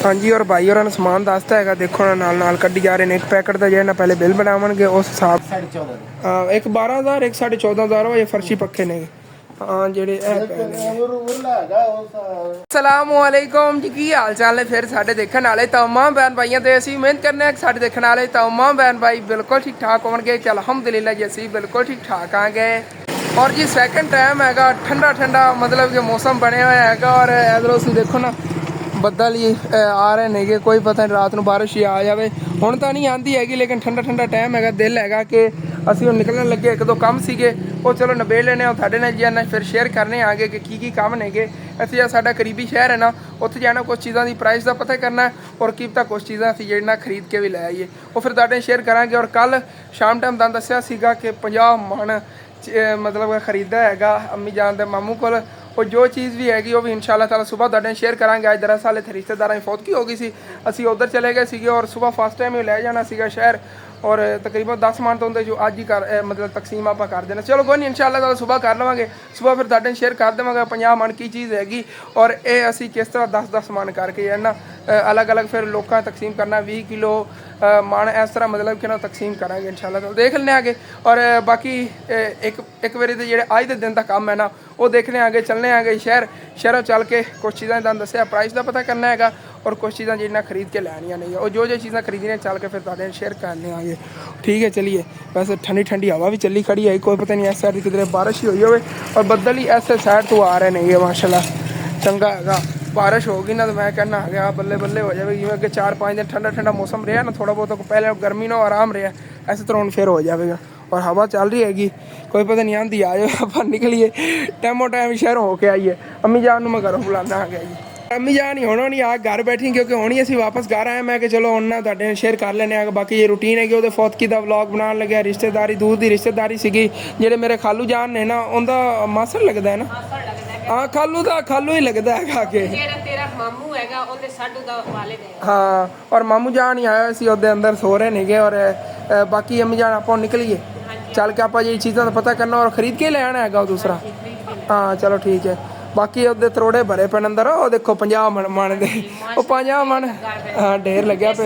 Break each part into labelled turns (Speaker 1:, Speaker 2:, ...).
Speaker 1: हाँ जी, और भाई और समान दसता है, देखो ना नाल कड्डी जा रहे हैं। एक पैकेट का जो है ना पहले बिल बनावे उस हिसाब 14,500 एक 12,000 एक 14,500 हो ये फर्शी पक्खे ने। हाँ जेडे अस्सलामुअलैकुम जी, की हाल चाल है फिर साढ़े देखने वाले तमाम बहन भाइयों तो असी उम्मीद करने साढ़े देखने वाले तमाम बहन भाई बिल्कुल ठीक ठाक होंगे। चल अलहमदुलिल्लाह जी असी बिल्कुल ठीक ठाक आ गए। और जी सैकेंड टाइम है ठंडा ठंडा मतलब कि मौसम बने हुआ है। और इधरों तुम देखो ना ਬੱਦਲ ਹੀ ਆ ਰਹੇ ਨੇਗੇ, ਕੋਈ ਪਤਾ ਨਹੀਂ ਰਾਤ ਨੂੰ ਬਾਰਿਸ਼ ਹੀ ਆ ਜਾਵੇ। ਹੁਣ ਤਾਂ ਨਹੀਂ ਆਂਦੀ ਹੈਗੀ ਲੇਕਿਨ ਠੰਡਾ ਠੰਡਾ ਟਾਈਮ ਹੈਗਾ। ਦਿਲ ਹੈਗਾ ਕਿ ਅਸੀਂ ਹੁਣ ਨਿਕਲਣ ਲੱਗੇ, ਇੱਕ ਦੋ ਕੰਮ ਸੀਗੇ ਉਹ ਚਲੋ ਨਿਬੇੜ ਲੈਣੇ। ਉਹ ਤੁਹਾਡੇ ਨਾਲ ਜੀ ਨਾ ਫਿਰ ਸ਼ੇਅਰ ਕਰਨੇ ਆਗੇ ਕਿ ਕੀ ਕੰਮ ਨੇਗੇ। ਅਸੀਂ ਆ ਸਾਡਾ ਕਰੀਬੀ ਸ਼ਹਿਰ ਹੈ ਨਾ, ਉੱਥੇ ਜਾਣਾ ਕੁਛ ਚੀਜ਼ਾਂ ਦੀ ਪ੍ਰਾਈਸ ਦਾ ਪਤਾ ਕਰਨਾ ਔਰ ਕੀ ਪਤਾ ਕੁਛ ਚੀਜ਼ਾਂ ਅਸੀਂ ਜਿਹੜੀਆਂ ਖਰੀਦ ਕੇ ਵੀ ਲੈ ਆਈਏ, ਉਹ ਫਿਰ ਤੁਹਾਡੇ ਸ਼ੇਅਰ ਕਰਾਂਗੇ। ਔਰ ਕੱਲ ਸ਼ਾਮ ਟਾਈਮ ਤੁਹਾਨੂੰ ਦੱਸਿਆ ਸੀਗਾ ਕਿ 50 ਮਣ मतलब खरीदा है अम्मी जान दे मामू को। और जो चीज़ भी हैगी वो भी इंशाल्लाह ताला सुबह तुहाडे शेयर करांगे। अज दरअसल इत्थे रिश्तेदारां दी फौतगी हो गई सी, असीं उधर चले गए सीगे और सुबह फर्स्ट टाइम ही लै जाना सीगा शहर। और तकरीबन 10 मन तो होंदे जो अज ही कर मतलब तकसीम आप कर देना। चलो कोई नहीं इंशाल्लाह ताला सुबह कर लवांगे। सुबह फिर तुहाडे शेयर कर देवांगे 50 मन की चीज़ हैगी और ये असीं किस तरह 10-10 मन करके है ना अलग अलग फिर लोगों तकसीम करना। 20 किलो मन इस तरह मतलब कि ना तकसीम करांगे इंशाल्लाह ताला, देख लेने आगे। और बाकी एक बारी तो जेह्ड़े अज दे दिन का काम है ना वो देखने आगे, चलने आगे शहरों चल के कुछ चीज़ां तुहानूं दस्सिया प्राइस का पता करना है और कुछ चीज़ां जिन्ना खरीद के लैनियां नहीं और जो चीज़ां खरीदनियां चल के फिर तुहाडे शेयर करने आगे। ठीक है चलिए। वैसे ठंडी ठंडी हवा भी चली खड़ी है, कोई पता नहीं इस साइड किधरे बारिश ही हुई हो और बदल ही ऐसे साइड तो आ रहे हैं माशाल्लाह चंगा है। बारिश होगी ना तो मैं कहना आ गया बल्ले बल्ले हो जाएगी। जिवें कि 4-5 दिन ठंडा ठंडा मौसम रहा ना, थोड़ा बहुत पहले गर्मी ना आराम रहा, ऐसे तरह फिर हो जाएगा। और हवा चल रही हैगी, कोई पता नहीं आंधी आ जाए। आप निकलिए टाइमो टाइम शहर होके आइए। अम्मी जान मैं घरों बुलाना आ गया जी। अम्मी जान ही होना नहीं आ घर बैठी क्योंकि होनी असी वापस घर आए। मैं कि चलो हूँ ना तुहाडे शेयर कर लेने। बाकी ये रूटीन है कि वो फौतगी का व्लॉग बनाने लगे। रिश्तेदारी दूर की रिश्तेदारी सीगी, जेडे मेरे खालू जान ने ना उनका मासर लगता है ना। हाँ खालू ही लगता है खा के। हाँ और मामू जान ही आया सी ओदे अंदर सो रहे नेगे। और बाकी अम्मी जान आप निकलिए चल के आप ये चीज़ों का पता करना और खरीद के ले आना है दूसरा। हाँ चलो ठीक है। बाकी ओदे तरोड़े भरे पे अंदर वो देखो 50 मन दे 50 मन हाँ ढेर लग्या पे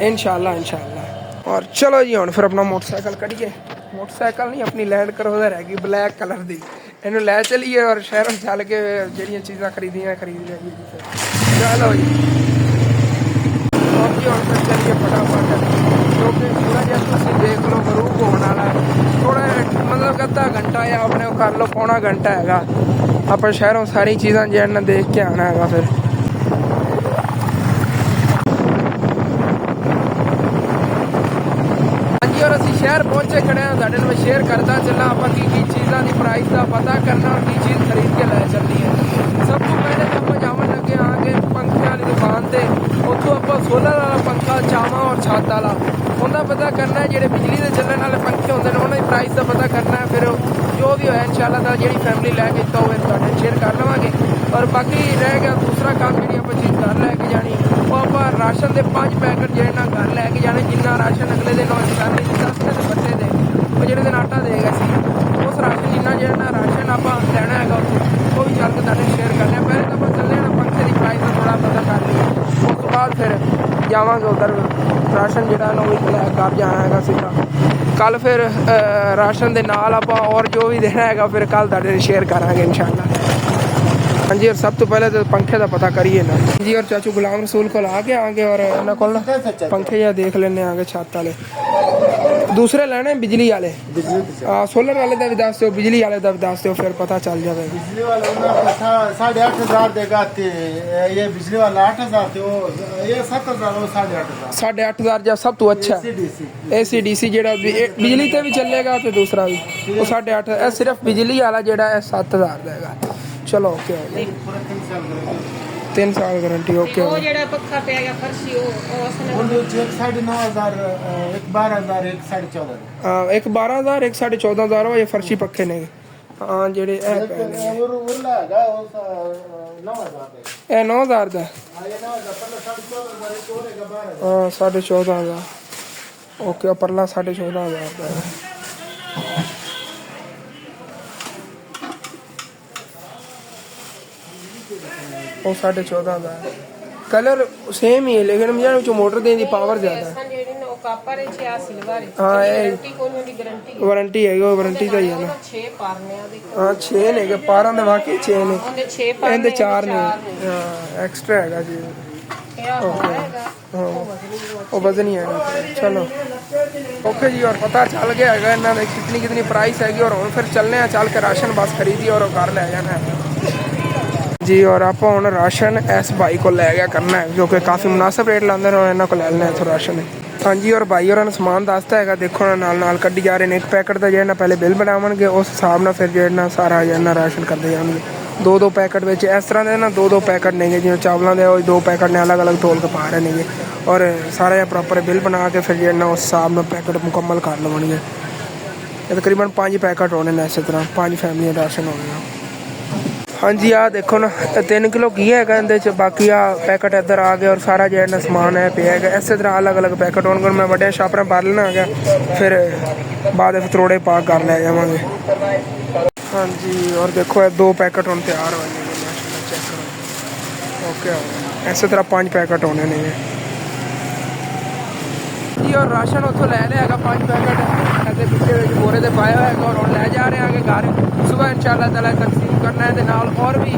Speaker 1: इंशाल्लाह इंशाल्लाह। और चलो जी हुण फिर अपना मोटरसाइकिल कढ़िए। मोटरसाइकिल नहीं अपनी लैंड क्रूज़र हैगी ब्लैक कलर की, इन्हू लै चलीए और शहरों चल के जिहड़ियां चीज़ां खरीदियां खरीद लियाइए जी। चलो जी हुण फिर चलिए फटाफट क्योंकि थोड़ा जिहा तुसीं देख लो गरूब होने वाला थोड़ा मतलब अद्धा घंटा या अपने कर लो पौना घंटा हैगा। आप शहरों सारी चीज़ां जो है देख के आना है फिर। और असी शहर पहुंचे खड़े हैं तुहाडे नाल शेयर करता चलना आप की चीज़ों की प्राइस का पता करना और की चीज़ खरीद के लै चलनी है। सब तो पहले तो आप जावन लगे आगे पंखे वाली दुकान से, उतों आप सोलर वाला पंखा चावा और छत वाला उनका पता करना है। जो बिजली के चलने वाले पंखे होंगे उन्होंने प्राइस का पता करना है। फिर जो भी होया इंशाल्लाह ताला जी फैमिली लैके तो तुहाडे शेयर कर लवांगे। और बाकी रह गया दूसरा काम जी आप चीज़ घर लैके जानी वो आप राशन के 5 पैकेट जो ना घर लैके जाने। जिन्ना राशन अगले दिन फैमिली 10 दिन बच्चे दे वो जो दिन आटा देगा उस राशन जिन्ना जो ना राशन आप लैना है वो भी चल के तुहाडे शेयर करने। पहले तो आप चले ना पंखे की प्राइस का थोड़ा पता कर लिया, उस तो बाद फिर जावांगे उधर राशन जो ना घर जाना है सीधा कल। फिर राशन के नाल आप और जो भी देना है फिर कल तुहाडे शेयर करांगे इंशाल्लाह। हाँ जी और सब तो पहले तो पंखे का पता करिए ना जी। और चाचू गुलाम रसूल को आगे और इन्होंने को पंखे या देख लेने आगे छत वाले दूसरे लेने बिजली वाले सोलर वाले का भी दस दो बिजली वाले का भी दस दो फिर पता चल जाएगा।
Speaker 2: बिजली वाला 8,500 देगा, ये बिजली वाला 8,000 ये 7,000
Speaker 1: 8,500 या सब तो अच्छा AC/DC जो बिजली से भी चलेगा तो दूसरा भी वो 8,500 सिर्फ बिजली वाला जो 7,000 देगा। चलो ओके 3 साल गारंटी ओके।
Speaker 3: वो जेड़ा पक्का पे आया फर्शी वो असले
Speaker 2: वो 9,500 एक 12,000 एक 14,500
Speaker 1: एक 12,000 एक 14,500 हो ये फर्शी पक्के ने। हाँ जेडे ए
Speaker 2: उरला हैगा वो 9,000
Speaker 1: ए 9,000 दा
Speaker 2: हां ये 9,000 पहले 14,500 एक और है 12,000
Speaker 1: हाँ 14,500 ओके परला 14,500 दा। ਉਹ 14.5 ਦਾ कलर सेम ही है लेकिन मुझे जो मोटर देने की पावर ज़्यादा है।
Speaker 3: ਕਾਪਰ ਚ ਆ ਸਿਲਵਰ
Speaker 1: हाँ ये
Speaker 3: ਗਾਰੰਟੀ ਕੋਈ ਨਹੀਂ ਗਾਰੰਟੀ
Speaker 1: वारंटी है वो वारंटी का ही है ना।
Speaker 3: 6 ਪਾਰਨੇ ਆ ਦੇਖੋ
Speaker 1: हाँ 6 ने के 12 ਦੇ ਵਾਕਈ 6 ਨੇ
Speaker 3: ਉਹਦੇ 6 ਪਾਰਨੇ
Speaker 1: ਇਹਦੇ 4 ਨੇ ਹਾਂ ਐਕਸਟਰਾ ਹੈਗਾ ਜੀ
Speaker 3: ਇਹ ਹੋਏਗਾ
Speaker 1: ਉਹ ਵਜ਼ਨ ਹੀ ਹੈਗਾ ਚਲੋ ओके जी। और पता चल गया है इन्हों ने कितनी प्राइस हैगी और हम फिर चलने चल के राशन बस खरीदी और घर ले जाना है जी। और आप हम राशन इस भाई को लै गया करना है जो कि काफ़ी मुनासिब रेट लाते हैं और इन्हों को लै लेना इतों राशन। हाँ जी। और भाई और समान दसता है देखो नाल कड्डी जा रहे हैं। एक पैकेट का जो पहले बिल बनावे उस हिसाब न फिर जो सारा जो राशन करते जाएंगे 2-2 पैकेट में इस तरह के ना 2-2 पैकेट ने जिवें चावलों के 2 पैकेट ने अलग अलग तोल के पा रहे हैं और सारा प्रॉपर बिल बना के फिर जो उस हिसाब न पैकेट मुकम्मल कर लवेंगे। तकरीबन 5 पैकेट होने ने इस तरह 5 फैमिली राशन होने। हाँ जी आ देखो ना 3 किलो घी है इहदे बाकी आ पैकेट इधर आ गया और सारा जो समान है पे है इस तरह अलग अलग पैकेट होने मैं बड़े शापर भर लेना आ गया फिर बाद त्रोड़े पा कर लै जावांगे। हाँ जी। और देखो 2 पैकेट हम तैयार हो चेक करो ओके इस तरह 5 पैकेट होने ने जी। और राशन उतो लै लिया 5 पैकेट ऐसे पिछले बोरे से पाया है और हम लै जा रहे हैं घर सुबह इंशाअल्लाह ताला तकसीम करना है और भी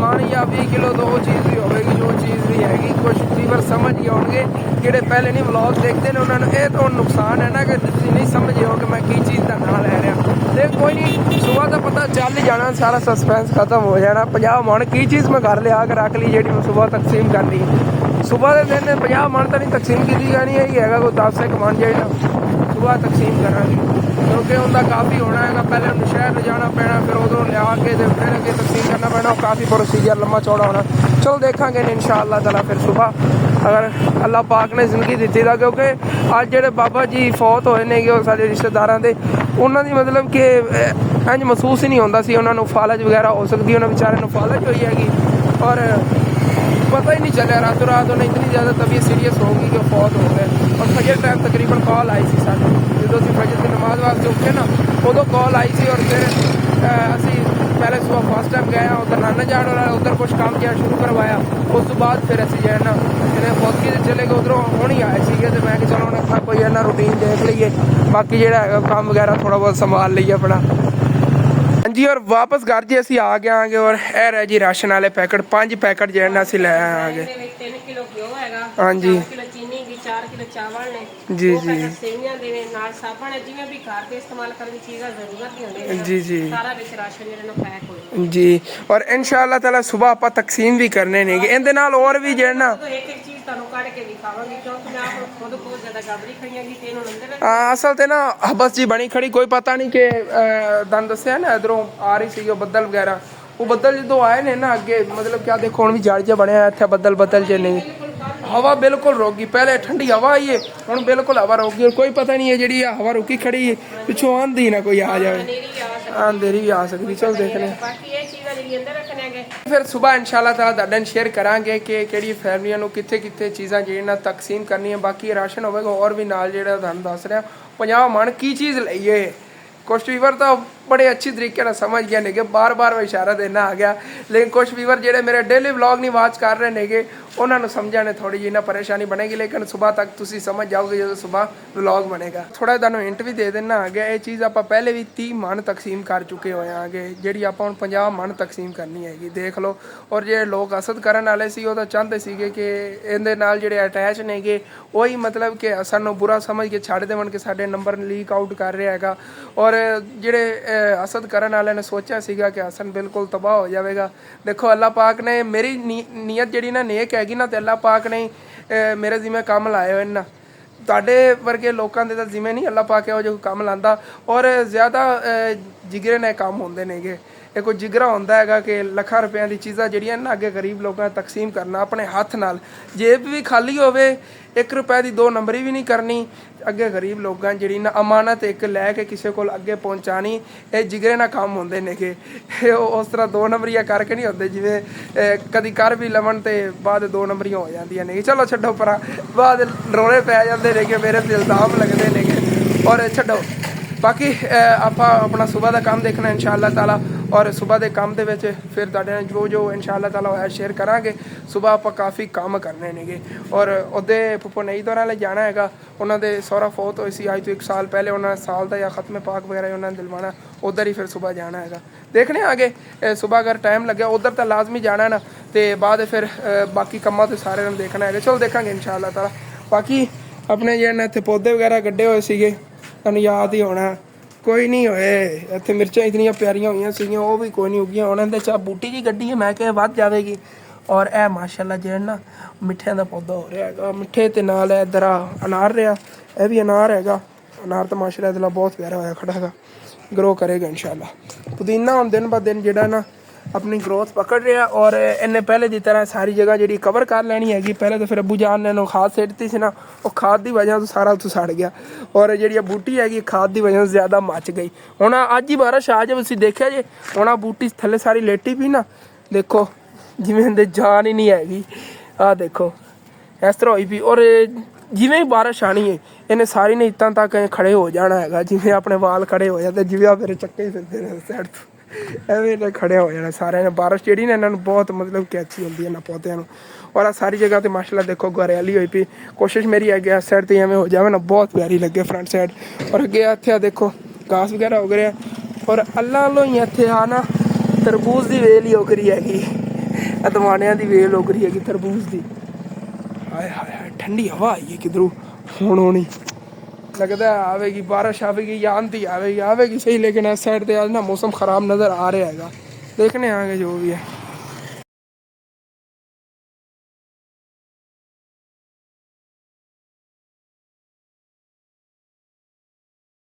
Speaker 1: मान या 20 किलो तो वो चीज़ भी होगी जो चीज़ भी हैगी कुछ व्यूअर समझ गए होंगे ਜਿਹੜੇ ਪਹਿਲੇ ਨਹੀਂ ਵਲੌਗ ਦੇਖਦੇ ਨੇ ਉਹਨਾਂ ਨੂੰ ਇਹ ਤਾਂ ਨੁਕਸਾਨ ਹੈ ਨਾ ਕਿ ਤੁਸੀਂ ਨਹੀਂ ਸਮਝੇ ਹੋ ਕਿ ਮੈਂ ਕੀ ਚੀਜ਼ ਦਾ ਨਾਂ ਲੈ ਰਿਹਾ ਤੇ ਕੋਈ ਨਹੀਂ ਸਵੇਰ ਦਾ ਪਤਾ ਚੱਲ ਹੀ ਜਾਣਾ ਸਾਰਾ ਸਸਪੈਂਸ ਖਤਮ ਹੋ ਜਾਣਾ 50 ਮਣ ਕੀ ਚੀਜ਼ ਮੈਂ ਘਰ ਲਿਆ ਕੇ ਰੱਖ ਲਈ ਜਿਹੜੀ ਮੈਂ ਸਵੇਰ ਤਕਸੀਮ ਕਰਨੀ ਸਵੇਰ ਦੇ ਦਿਨ 50 ਮਣ ਤਾਂ ਨਹੀਂ ਤਕਸੀਮ ਕੀਤੀ ਜਾਣੀ ਇਹੀ ਹੈਗਾ ਕੋਈ 10 ਇੱਕ ਮਣ ਜਿਹੜਾ ਸਵੇਰ ਤਕਸੀਮ ਕਰਾਂਗੇ क्योंकि उनका काफ़ी होना है पहले उन्हें शहर ले जाना पैना फिर उधरों लिया के फिर अगे तकसीम करना पैना काफ़ी प्रोसीजर लम्बा चौड़ा होना। चलो देखेंगे इंशाअल्लाह ताला फिर सुबह अगर अल्लाह पाक ने जिंदगी दी था क्योंकि अज जो बाबा जी फौत होए ने सारे रिश्तेदारों के उन्होंने मतलब कि इंज महसूस ही नहीं होता सी उन्होंने फालज वगैरह हो सकती उन्होंने बेचारे फालज हुई हैगी और पता ही नहीं चलिया रातों रात उन्हें इतनी ज़्यादा तबीयत सीरीयस होगी कि फौत हो गए। और फजर टाइम तकरीबन कॉल आई सी साढ़े जो अभी फजर की नमाज वास्ते उठे ना उदों कॉल आई सी और फिर असी पहले सुबह फर्स्ट टाइम गए उधर नाना जान वाला उधर कुछ काम किया शुरू करवाया उस तो बाद फिर असी जो है ना फिर फौतगी से चले गए उधरों हम ही आए थे तो मैं कि चलो उन्हें कोई है ना रूटीन देख लीए बाकी जो काम वगैरह थोड़ा बहुत संभाल लीए अपना। हाँ जी। और वापस घर जी असी आ गए आगे और है रह जी राशन वाले पैकेट 5 पैकेट जो है ना असी लै आगे।
Speaker 3: 3 किलो घिओ हैगा
Speaker 1: हाँ जी
Speaker 3: 4 किलो चीनी की 4 किलो चावल ने
Speaker 1: जी जी
Speaker 3: सेवियां दे नाल साबण है जिवें भी घर पे इस्तेमाल करने की चीज़ां जरूरत ही होंदी
Speaker 1: जी जी
Speaker 3: सारा विच राशन जेड़ा ना पैक हो
Speaker 1: जी। और इंशाअल्लाह ताला सुबह आप तकसीम भी करने ने इहदे नाल और भी जो है ना
Speaker 3: एक चीज़ ਤੁਹਾਨੂੰ ਕੱਢ ਕੇ ਦਿਖਾਵਾਂਗੀ क्योंकि मैं आप खुद बहुत ज़्यादा घबरी खड़ी हाँ कि इन्होंने अंदर
Speaker 1: असल ते ना हबस जी बनी खड़ी कोई पता नहीं कि दन दसिया ना इधरों आ रही सी बदल वगैरह वो बदल जो आए ने ना अगे मतलब क्या देखो हम भी जड़ ज बनया इतने बदल बदल ज नहीं हवा बिल्कुल रोक गई पहले ठंडी हवा आई है हम बिल्कुल हवा रोक गई और कोई पता नहीं है जी हवा रुकी खड़ी है पिछों आंधी ना कोई आ जाए अंधेरी भी आ सकती चलो देखने फिर सुबह इंशाअल्लाह ताला तुहाडे नाल शेयर करांगे कि किहड़ी फैमिलियां नूं कित्थे कित्थे चीज़ां ਜਿਹੜੀਆਂ तकसीम करनी है बाकी राशन होवेगा और भी नाल ਜਿਹੜਾ ਤੁਹਾਨੂੰ ਦੱਸ ਰਿਹਾ 50 ਮਣ की चीज़ लईए कुछ वीवर तो बड़े अच्छी तरीके से समझ गए ने बार बार मैं इशारा देना आ गया लेकिन कुछ वीवर जेडे मेरे डेली व्लॉग नहीं वॉच कर रहे ने उन्होंने समझा ने थोड़ी जी ना परेशानी बनेगी लेकिन सुबह तक तुसी समझ जाओगे जो सुबह व्लॉग बनेगा। थोड़ा तुहानू हिंट भी दे देना आ गया ये चीज़ आप पहले भी 30 मण तकसीम कर चुके हुए आगे जी आप 50 मण तकसीम करनी हैगी देख लो। और जो लोग हसद करने वाले सी वो तो चाहते थे कि इहदे नाल जिहड़े अटैच ने वही मतलब कि सानू बुरा समझ के छड्ड देवन कि साडे नंबर लीक आउट कर रहा है और जिहड़े हसद करने वाले ने सोचा सीगा कि हसन बिल्कुल तबाह हो जाएगा। देखो अल्लाह पाक ने मेरी नीयत जिहड़ी ना नेक हैगी ना तो अल्लाह पाक ने मेरे जिम्मे काम लाए हुए ना ਤੁਹਾਡੇ ਵਰਗੇ ਲੋਕਾਂ ਦੇ ਤਾਂ ਜਿਵੇਂ ਨਹੀਂ ਅੱਲਾਹ ਪਾਕ ਇਹੋ ਜਿਹਾ ਕੰਮ ਲਾਂਦਾ ਔਰ ਜ਼ਿਆਦਾ ਜਿਗਰੇ ਨੇ ਕੰਮ ਹੁੰਦੇ ਨੇਗੇ ਇਹ ਕੋਈ ਜਿਗਰਾ ਹੁੰਦਾ ਹੈਗਾ ਕਿ ਲੱਖਾਂ ਰੁਪਈਆਂ ਦੀ ਚੀਜ਼ਾਂ ਜਿਹੜੀਆਂ ਨਾ ਅੱਗੇ ਗਰੀਬ ਲੋਕਾਂ ਨੂੰ ਤਕਸੀਮ ਕਰਨਾ ਆਪਣੇ ਹੱਥ ਨਾਲ ਜੇਬ ਵੀ ਖਾਲੀ ਹੋਵੇ 1 ਰੁਪਏ ਦੀ 2 ਨੰਬਰੀ ਵੀ ਨਹੀਂ ਕਰਨੀ ਅੱਗੇ ਗਰੀਬ ਲੋਕਾਂ ਜਿਹੜੀ ਨਾ ਅਮਾਨਤ ਇੱਕ ਲੈ ਕੇ ਕਿਸੇ ਕੋਲ ਅੱਗੇ ਪਹੁੰਚਾਣੀ ਇਹ ਜਿਗਰੇ ਨਾਲ ਕੰਮ ਹੁੰਦੇ ਨੇਗੇ ਉਸ ਤਰ੍ਹਾਂ 2 ਨੰਬਰੀਆਂ ਕਰਕੇ ਨਹੀਂ ਹੁੰਦੇ ਜਿਵੇਂ ਕਦੀ ਕਰ ਵੀ ਲਵਣ ਤੇ ਬਾਅਦ 2 ਨੰਬਰੀਆਂ ਹੋ ਜਾਂਦੀਆਂ ਨੇ। ਚਲੋ ਛੱਡੋ ਪਰਾਂ ਬਾਅਦ ਰੋਲੇ ਪੈ ਜਾਂਦੇ ਨੇ ਕਿ ਮੇਰੇ ਤੇ ਇਲਜ਼ਾਮ ਲੱਗਦੇ ਨੇਗੇ ਔਰ ਛੱਡੋ बाकी आप अपना सुबह का काम देखना इंशाअल्लाह ताला ਔਰ ਸਵੇਰ ਦੇ ਕੰਮ ਦੇ ਵਿੱਚ ਫਿਰ ਤੁਹਾਡੇ ਨਾਲ ਜੋ ਇਨਸ਼ਾ ਅੱਲਾਹ ਤਾਲਾ ਹੋਇਆ ਸ਼ੇਅਰ ਕਰਾਂਗੇ। ਸਵੇਰ ਆਪਾਂ ਕਾਫੀ ਕੰਮ ਕਰਨੇ ਨੇਗੇ ਔਰ ਉਹਦੇ ਪੁੱਪੋ ਨਈ ਦੌਰਾਂ ਲਈ ਜਾਣਾ ਹੈਗਾ। ਉਹਨਾਂ ਦੇ ਸਹੁਰਾ ਫੌਤ ਹੋਈ ਸੀ ਅੱਜ ਤੋਂ 1 ਸਾਲ ਪਹਿਲੇ, ਉਹਨਾਂ ਸਾਲ ਦਾ ਜਾਂ ਖਤਮੇ ਪਾਕ ਵਗੈਰਾ ਉਹਨਾਂ ਨੇ ਦਿਲਵਾਣਾ, ਉਧਰ ਹੀ ਫਿਰ ਸਵੇਰ ਜਾਣਾ ਹੈਗਾ। ਦੇਖਣੇ ਆਗੇ ਸਵੇਰ ਅਗਰ ਟਾਈਮ ਲੱਗਿਆ ਉਧਰ ਤਾਂ ਲਾਜ਼ਮੀ ਜਾਣਾ ਨਾ, ਤੇ ਬਾਅਦ ਫਿਰ ਬਾਕੀ ਕੰਮਾਂ ਤੇ ਸਾਰੇ ਨੂੰ ਦੇਖਣਾ ਹੈਗਾ। ਚਲੋ ਦੇਖਾਂਗੇ ਇਨਸ਼ਾ ਅੱਲਾਹ ਤਾਲਾ। ਬਾਕੀ ਆਪਣੇ ਜਿਹੜੇ ਨੇ ਇੱਥੇ ਪੌਦੇ ਵਗੈਰਾ ਗੱਡੇ ਹੋਏ ਸੀਗੇ ਤੁਹਾਨੂੰ ਯਾਦ ਹੀ ਹੋਣਾ, ਕੋਈ ਨਹੀਂ ਹੋਏ। ਇੱਥੇ ਮਿਰਚਾਂ ਇਤਨੀਆਂ ਪਿਆਰੀਆਂ ਹੋਈਆਂ ਸੀਗੀਆਂ, ਉਹ ਵੀ ਕੋਈ ਨਹੀਂ ਉੱਗੀਆਂ। ਉਹਨਾਂ ਦੇ ਚਾ ਬੂਟੀ ਜੀ ਗੱਡੀ ਹੈ, ਮੈਂ ਕਿਹਾ ਵੱਧ ਜਾਵੇਗੀ। ਔਰ ਇਹ ਮਾਸ਼ਾਅੱਲਾ ਜਿਹੜਾ ਨਾ ਮਿੱਠਿਆਂ ਦਾ ਪੌਦਾ ਹੋ ਰਿਹਾ ਹੈਗਾ, ਮਿੱਠੇ ਤੇ ਨਾਲ ਇੱਧਰ ਅਨਾਰ ਰਿਹਾ, ਇਹ ਵੀ ਅਨਾਰ ਹੈਗਾ। ਅਨਾਰ ਤਾਂ ਮਾਸ਼ਾਅੱਲਾ ਇਹਦੇ ਨਾਲ ਬਹੁਤ ਪਿਆਰਾ ਹੋਇਆ ਖੜਾ ਹੈਗਾ, ਗਰੋ ਕਰੇਗਾ ਇਨਸ਼ਾਅੱਲਾ। ਪੁਦੀਨਾ ਹੁਣ ਦਿਨ ਬ ਦਿਨ ਜਿਹੜਾ ਨਾ ਆਪਣੀ ਗਰੋਥ ਪਕੜ ਰਿਹਾ ਔਰ ਇਹਨੇ ਪਹਿਲੇ ਦੀ ਤਰ੍ਹਾਂ ਸਾਰੀ ਜਗ੍ਹਾ ਜਿਹੜੀ ਕਵਰ ਕਰ ਲੈਣੀ ਹੈਗੀ। ਪਹਿਲੇ ਤਾਂ ਫਿਰ ਅੱਬੂ ਜਾਨ ਨੇ ਇਹਨੂੰ ਖਾਦ ਸਿੱਟਤੀ ਸੀ ਨਾ, ਉਹ ਖਾਦ ਦੀ ਵਜ੍ਹਾ ਤੋਂ ਸਾਰਾ ਉੱਥੋਂ ਸੜ ਗਿਆ ਔਰ ਜਿਹੜੀ ਆ ਬੂਟੀ ਹੈਗੀ ਖਾਦ ਦੀ ਵਜ੍ਹਾ ਤੋਂ ਜ਼ਿਆਦਾ ਮੱਚ ਗਈ। ਹੁਣ ਅੱਜ ਹੀ ਬਾਰਿਸ਼ ਆ ਜਾਵੇ, ਤੁਸੀਂ ਦੇਖਿਆ ਜੇ ਹੁਣ ਆ ਬੂਟੀ ਥੱਲੇ ਸਾਰੀ ਲੇਟੀ ਪਈ ਨਾ, ਦੇਖੋ ਜਿਵੇਂ ਇਹਦੇ ਜਾਨ ਹੀ ਨਹੀਂ ਹੈਗੀ। ਆਹ ਦੇਖੋ ਇਸ ਤਰ੍ਹਾਂ ਹੋਈ ਪਈ ਔਰ ਜਿਵੇਂ ਹੀ ਬਾਰਿਸ਼ ਆਣੀ ਹੈ ਇਹਨੇ ਸਾਰੀ ਨੇ ਇੱਤਾਂ ਤੱਕ ਖੜੇ ਹੋ ਜਾਣਾ ਹੈਗਾ, ਜਿਵੇਂ ਆਪਣੇ ਵਾਲ ਖੜੇ ਹੋ ਜਾਂਦੇ, ਜਿਵੇਂ ਆ ਮੇਰੇ ਚੱਕੇ ਫਿਰਦੇ ਨੇ ਸਾਈਡ ਤੋਂ ਐਵੇਂ ਨੇ ਖੜਿਆ ਹੋ ਜਾਣਾ ਸਾਰਿਆਂ ਨੇ। ਬਾਰਿਸ਼ ਜਿਹੜੀ ਨਾ ਇਹਨਾਂ ਨੂੰ ਬਹੁਤ ਮਤਲਬ ਕਿ ਅੱਛੀ ਹੁੰਦੀ ਹੈ ਇਹਨਾਂ ਪੌਦਿਆਂ ਨੂੰ। ਔਰ ਆ ਸਾਰੀ ਜਗ੍ਹਾ ਤੇ ਮਾਸ਼ਾਅੱਲਾ ਦੇਖੋ ਹਰਿਆਲੀ ਹੋਈ ਪਈ। ਕੋਸ਼ਿਸ਼ ਮੇਰੀ ਹੈ ਕਿ ਇਸ ਸਾਈਡ ਤੇ ਐਵੇਂ ਹੋ ਜਾਵੇ ਨਾ, ਬਹੁਤ ਪਿਆਰੀ ਲੱਗੇ ਫਰੰਟ ਸਾਈਡ। ਔਰ ਅੱਗੇ ਇੱਥੇ ਆ ਦੇਖੋ ਘਾਸ ਵਗੈਰਾ ਉਗ ਰਿਹਾ ਔਰ ਅੱਲਾ ਵੱਲੋਂ ਹੀ ਇੱਥੇ ਆ ਨਾ ਤਰਬੂਜ਼ ਦੀ ਵੇਲ ਹੀ ਉਗ ਰਹੀ ਹੈਗੀ, ਅਦਵਾਨਿਆਂ ਦੀ ਵੇਲ ਉਗ ਰਹੀ ਹੈਗੀ ਤਰਬੂਜ਼ ਦੀ। ਹਾਏ ਹਾਏ ਹਾਏ ਠੰਡੀ ਹਵਾ ਆਈ ਹੈ ਕਿਧਰੋਂ ਹੁਣ ਹੋਣੀ, लगता है आवेगी बारिश आवेगी या आंधी आवेगी सही, लेकिन इस साइड पे आज ना मौसम ख़राब नज़र आ रहा है। देखने आगे जो भी है।